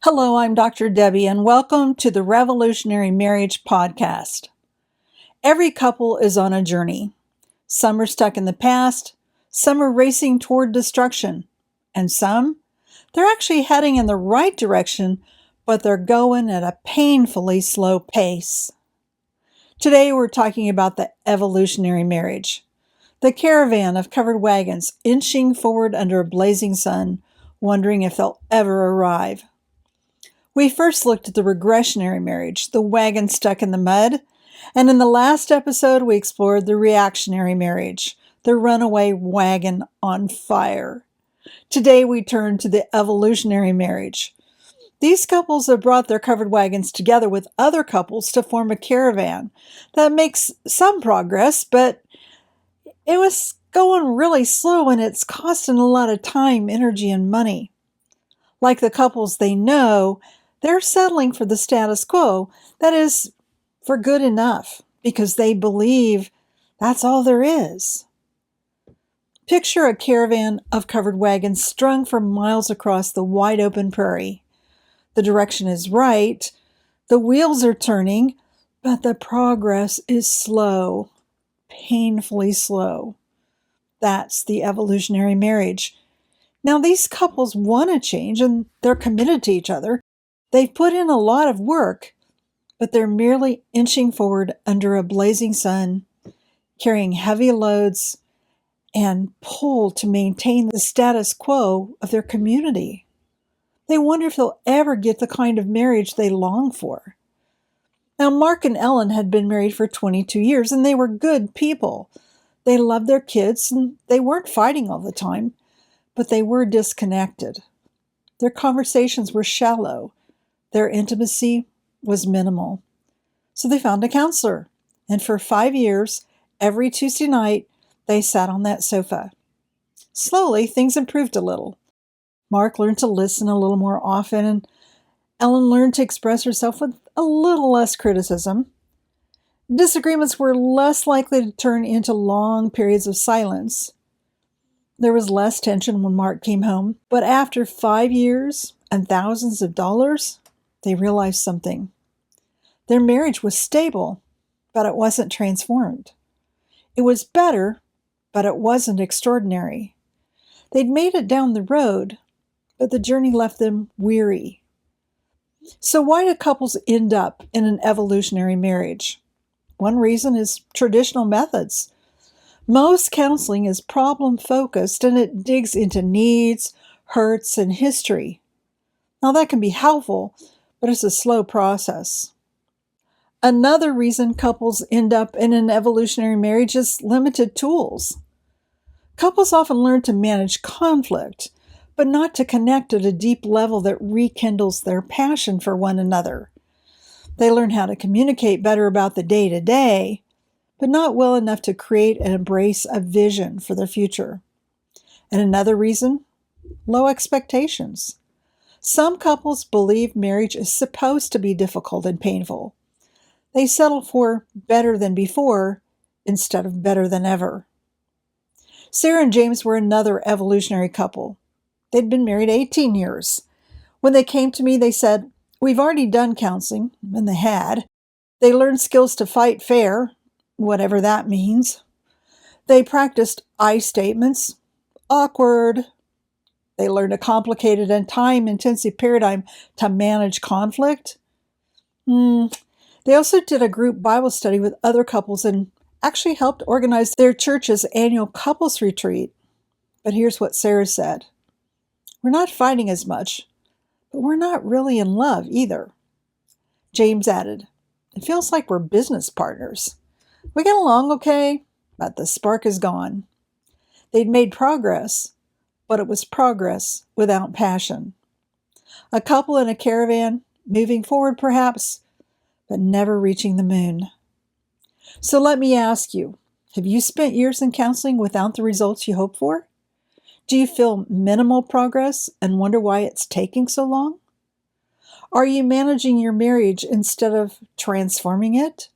Hello, I'm Dr. Debi, and welcome to the Revolutionary Marriage podcast. Every couple is on a journey. Some are stuck in the past, some are racing toward destruction, and some, they're actually heading in the right direction, but they're going at a painfully slow pace. Today, we're talking about the evolutionary marriage, the caravan of covered wagons inching forward under a blazing sun, wondering if they'll ever arrive. We first looked at the regressionary marriage, the wagon stuck in the mud, and in the last episode we explored the reactionary marriage, the runaway wagon on fire. Today we turn to the evolutionary marriage. These couples have brought their covered wagons together with other couples to form a caravan that makes some progress, but it was going really slow and it's costing a lot of time, energy, and money. Like the couples they know, they're settling for the status quo, that is, for good enough, because they believe that's all there is. Picture a caravan of covered wagons strung for miles across the wide open prairie. The direction is right, the wheels are turning, but the progress is slow, painfully slow. That's the evolutionary marriage. Now, these couples want to change and they're committed to each other. They've put in a lot of work, but they're merely inching forward under a blazing sun, carrying heavy loads and pull to maintain the status quo of their community. They wonder if they'll ever get the kind of marriage they long for. Now, Mark and Ellen had been married for 22 years and they were good people. They loved their kids and they weren't fighting all the time, but they were disconnected. Their conversations were shallow. Their intimacy was minimal. So they found a counselor, and for 5 years, every Tuesday night, they sat on that sofa. Slowly, things improved a little. Mark learned to listen a little more often, and Ellen learned to express herself with a little less criticism. Disagreements were less likely to turn into long periods of silence. There was less tension when Mark came home, but after 5 years and thousands of dollars, they realized something. Their marriage was stable, but it wasn't transformed. It was better, but it wasn't extraordinary. They'd made it down the road, but the journey left them weary. So why do couples end up in an evolutionary marriage? One reason is traditional methods. Most counseling is problem-focused and it digs into needs, hurts, and history. Now that can be helpful, but it's a slow process. Another reason couples end up in an evolutionary marriage is limited tools. Couples often learn to manage conflict, but not to connect at a deep level that rekindles their passion for one another. They learn how to communicate better about the day-to-day, but not well enough to create and embrace a vision for the future. And another reason, low expectations. Some couples believe marriage is supposed to be difficult and painful. They settle for better than before instead of better than ever. Sarah and James were another evolutionary couple. They'd been married 18 years. When they came to me, they said, "We've already done counseling," and they had. They learned skills to fight fair, whatever that means. They practiced I statements, awkward. They learned a complicated and time-intensive paradigm to manage conflict. They also did a group Bible study with other couples and actually helped organize their church's annual couples retreat. But here's what Sarah said. "We're not fighting as much, but we're not really in love either." James added, "It feels like we're business partners. We get along okay, but the spark is gone." They'd made progress, but it was progress without passion. A couple in a caravan, moving forward perhaps, but never reaching the moon. So let me ask you, have you spent years in counseling without the results you hoped for? Do you feel minimal progress and wonder why it's taking so long? Are you managing your marriage instead of transforming it?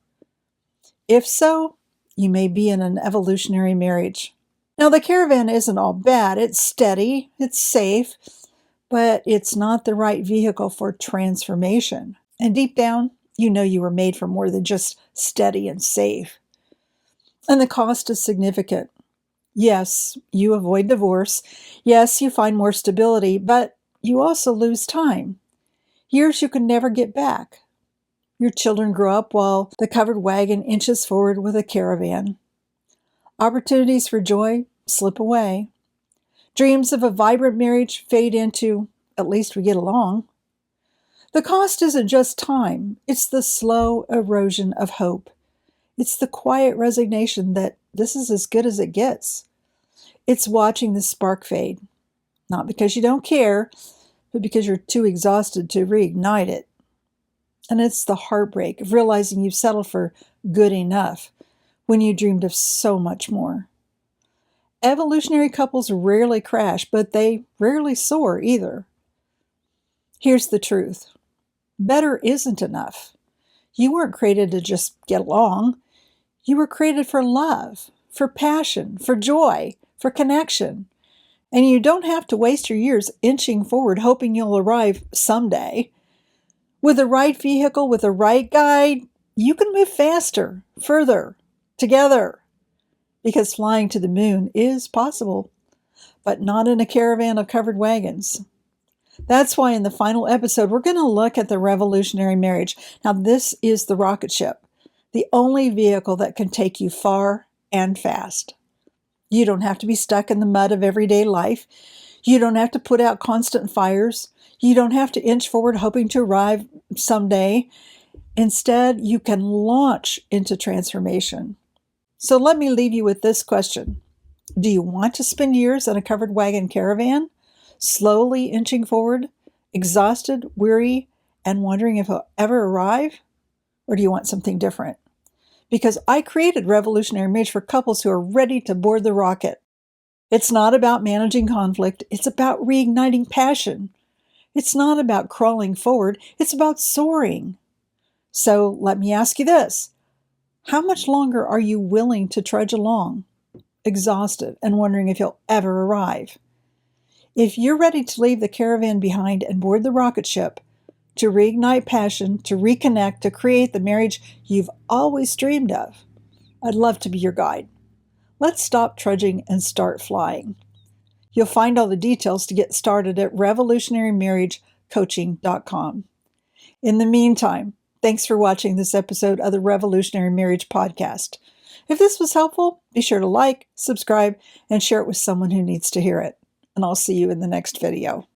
If so, you may be in an evolutionary marriage. Now, the caravan isn't all bad. It's steady, it's safe, but it's not the right vehicle for transformation. And deep down, you know you were made for more than just steady and safe. And the cost is significant. Yes, you avoid divorce. Yes, you find more stability, but you also lose time. Years you can never get back. Your children grow up while the covered wagon inches forward with a caravan. Opportunities for joy slip away. Dreams of a vibrant marriage fade into, at least we get along. The cost isn't just time, it's the slow erosion of hope. It's the quiet resignation that this is as good as it gets. It's watching the spark fade, not because you don't care, but because you're too exhausted to reignite it. And it's the heartbreak of realizing you've settled for good enough when you dreamed of so much more. Evolutionary couples rarely crash, but they rarely soar either. Here's the truth. Better isn't enough. You weren't created to just get along. You were created for love, for passion, for joy, for connection. And you don't have to waste your years inching forward hoping you'll arrive someday. With the right vehicle, with the right guide, you can move faster, further, together. Because flying to the moon is possible, but not in a caravan of covered wagons. That's why in the final episode, we're going to look at the revolutionary marriage. Now, this is the rocket ship, the only vehicle that can take you far and fast. You don't have to be stuck in the mud of everyday life. You don't have to put out constant fires. You don't have to inch forward hoping to arrive someday. Instead, you can launch into transformation. So let me leave you with this question. Do you want to spend years in a covered wagon caravan, slowly inching forward, exhausted, weary, and wondering if he'll ever arrive? Or do you want something different? Because I created Revolutionary Marriage for couples who are ready to board the rocket. It's not about managing conflict. It's about reigniting passion. It's not about crawling forward. It's about soaring. So let me ask you this. How much longer are you willing to trudge along, exhausted and wondering if you'll ever arrive? If you're ready to leave the caravan behind and board the rocket ship, to reignite passion, to reconnect, to create the marriage you've always dreamed of, I'd love to be your guide. Let's stop trudging and start flying. You'll find all the details to get started at revolutionarymarriagecoaching.com. In the meantime, thanks for watching this episode of the Revolutionary Marriage Podcast. If this was helpful, be sure to like, subscribe, and share it with someone who needs to hear it. And I'll see you in the next video.